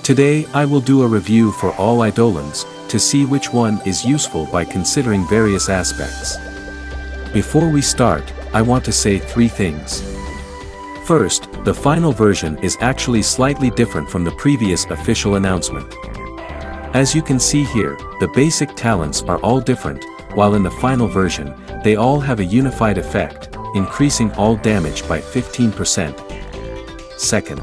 Today I will do a review for all Eidolons, to see which one is useful by considering various aspects. Before we start, I want to say 3 things. First, the final version is actually slightly different from the previous official announcement. As you can see here, the basic talents are all different, while in the final version, they all have a unified effect, increasing all damage by 15%. Second,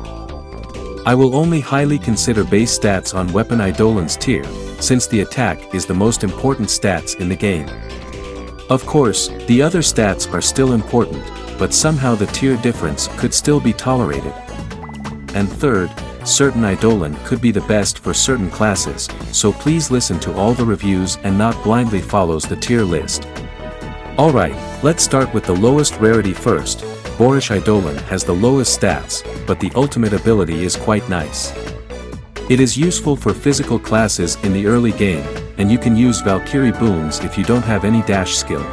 I will only highly consider base stats on weapon Eidolons tier, since the attack is the most important stats in the game. Of course, the other stats are still important, but somehow the tier difference could still be tolerated. And third, certain Eidolon could be the best for certain classes, so please listen to all the reviews and not blindly follows the tier list. Alright, let's start with the lowest rarity first. Boorish Eidolon has the lowest stats, but the ultimate ability is quite nice. It is useful for physical classes in the early game, and you can use Valkyrie boons if you don't have any dash skill.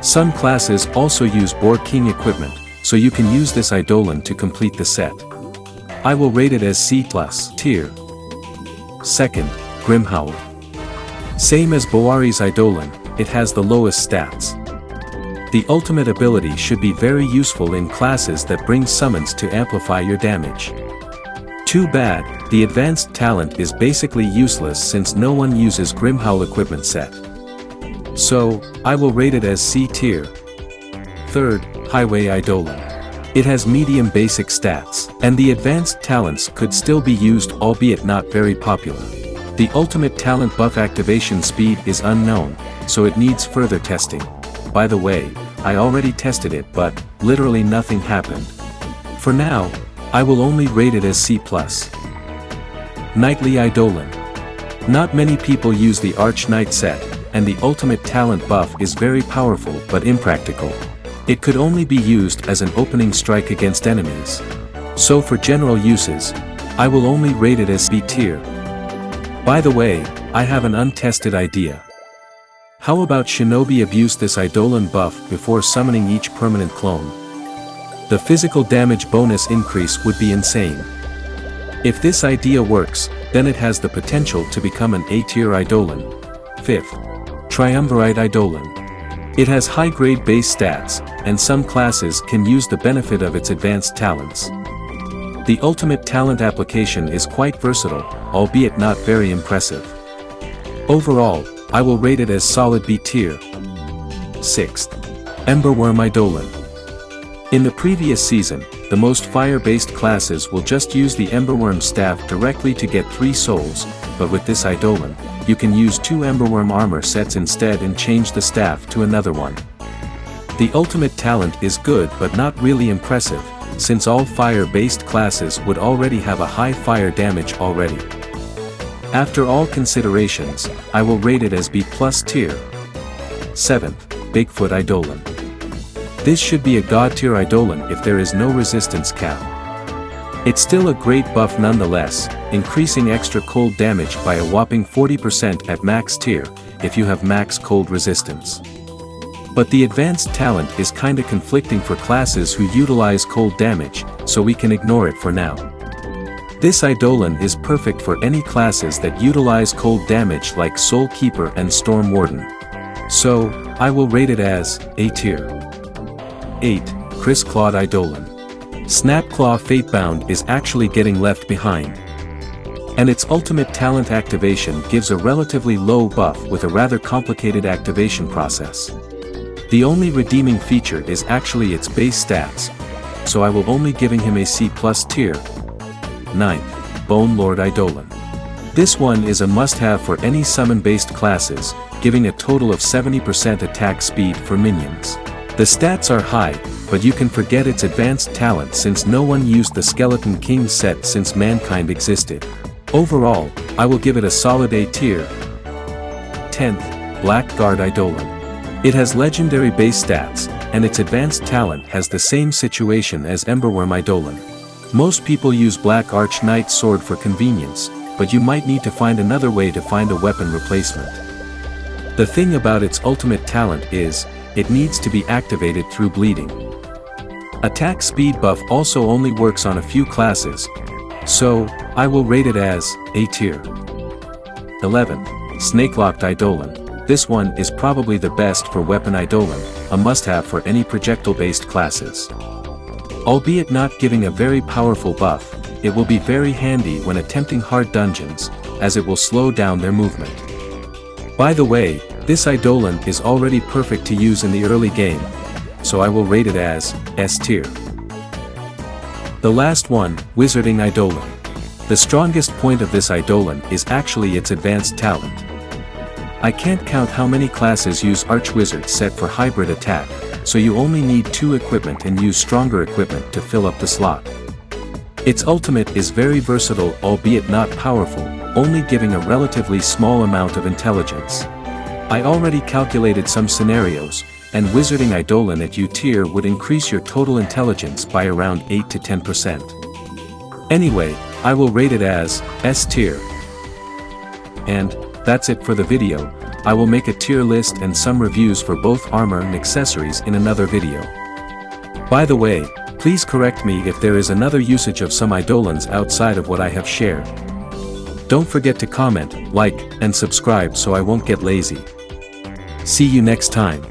Some classes also use Boar King equipment, so you can use this Eidolon to complete the set. I will rate it as C+ tier. Second, Grimhowl. Same as Boari's Eidolon, it has the lowest stats. The ultimate ability should be very useful in classes that bring summons to amplify your damage. Too bad, the advanced talent is basically useless since no one uses Grimhowl equipment set. So, I will rate it as C tier. Third, Highway Eidolon. It has medium basic stats, and the advanced talents could still be used, albeit not very popular. The ultimate talent buff activation speed is unknown, so it needs further testing. By the way, I already tested it but, literally nothing happened. For now, I will only rate it as C+. Knightly Eidolon. Not many people use the Arch Knight set, and the ultimate talent buff is very powerful but impractical. It could only be used as an opening strike against enemies. So for general uses, I will only rate it as B tier. By the way, I have an untested idea. How about Shinobi abuse this Eidolon buff before summoning each permanent clone? The physical damage bonus increase would be insane. If this idea works, then it has the potential to become an A tier Eidolon. Fifth, Triumvirate Eidolon. It has high-grade base stats, and some classes can use the benefit of its advanced talents. The ultimate talent application is quite versatile, albeit not very impressive. Overall, I will rate it as solid B tier. Sixth, Emberworm Eidolon. In the previous season, the most fire-based classes will just use the Emberworm staff directly to get 3 souls, but with this Eidolon, you can use 2 Emberworm armor sets instead and change the staff to another one. The ultimate talent is good but not really impressive, since all fire-based classes would already have a high fire damage already. After all considerations, I will rate it as B+ tier. 7th, Bigfoot Eidolon. This should be a god tier Eidolon if there is no resistance cap. It's still a great buff nonetheless, increasing extra cold damage by a whopping 40% at max tier, if you have max cold resistance. But the advanced talent is kinda conflicting for classes who utilize cold damage, so we can ignore it for now. This Eidolon is perfect for any classes that utilize cold damage like Soul Keeper and Storm Warden. So, I will rate it as A tier. 8, Chris Claude Eidolon. Snapclaw Fatebound is actually getting left behind. And its ultimate talent activation gives a relatively low buff with a rather complicated activation process. The only redeeming feature is actually its base stats, so I will only giving him a C+ tier. 9th, Bone Lord Eidolon. This one is a must-have for any summon-based classes, giving a total of 70% attack speed for minions. The stats are high, but you can forget its advanced talent since no one used the Skeleton King set since mankind existed. Overall, I will give it a solid A tier. 10th, Blackguard Eidolon. It has legendary base stats, and its advanced talent has the same situation as Emberworm Eidolon. Most people use Black Arch Knight Sword for convenience, but you might need to find another way to find a weapon replacement. The thing about its ultimate talent is, it needs to be activated through bleeding. Attack speed buff also only works on a few classes, So, I will rate it as A tier. 11. Snakelocked Eidolon. This one is probably the best for weapon Eidolon, a must-have for any projectile-based classes. Albeit not giving a very powerful buff, it will be very handy when attempting hard dungeons, as it will slow down their movement. By the way, this Eidolon is already perfect to use in the early game, so I will rate it as S tier. The last one, Wizarding Eidolon. The strongest point of this Eidolon is actually its advanced talent. I can't count how many classes use Archwizard set for hybrid attack, so you only need 2 equipment and use stronger equipment to fill up the slot. Its ultimate is very versatile albeit not powerful, only giving a relatively small amount of intelligence. I already calculated some scenarios, and Wizarding Eidolon at U tier would increase your total intelligence by around 8 to 10%. Anyway, I will rate it as S tier. And that's it for the video. I will make a tier list and some reviews for both armor and accessories in another video. By the way, please correct me if there is another usage of some Eidolons outside of what I have shared. Don't forget to comment, like, and subscribe so I won't get lazy. See you next time.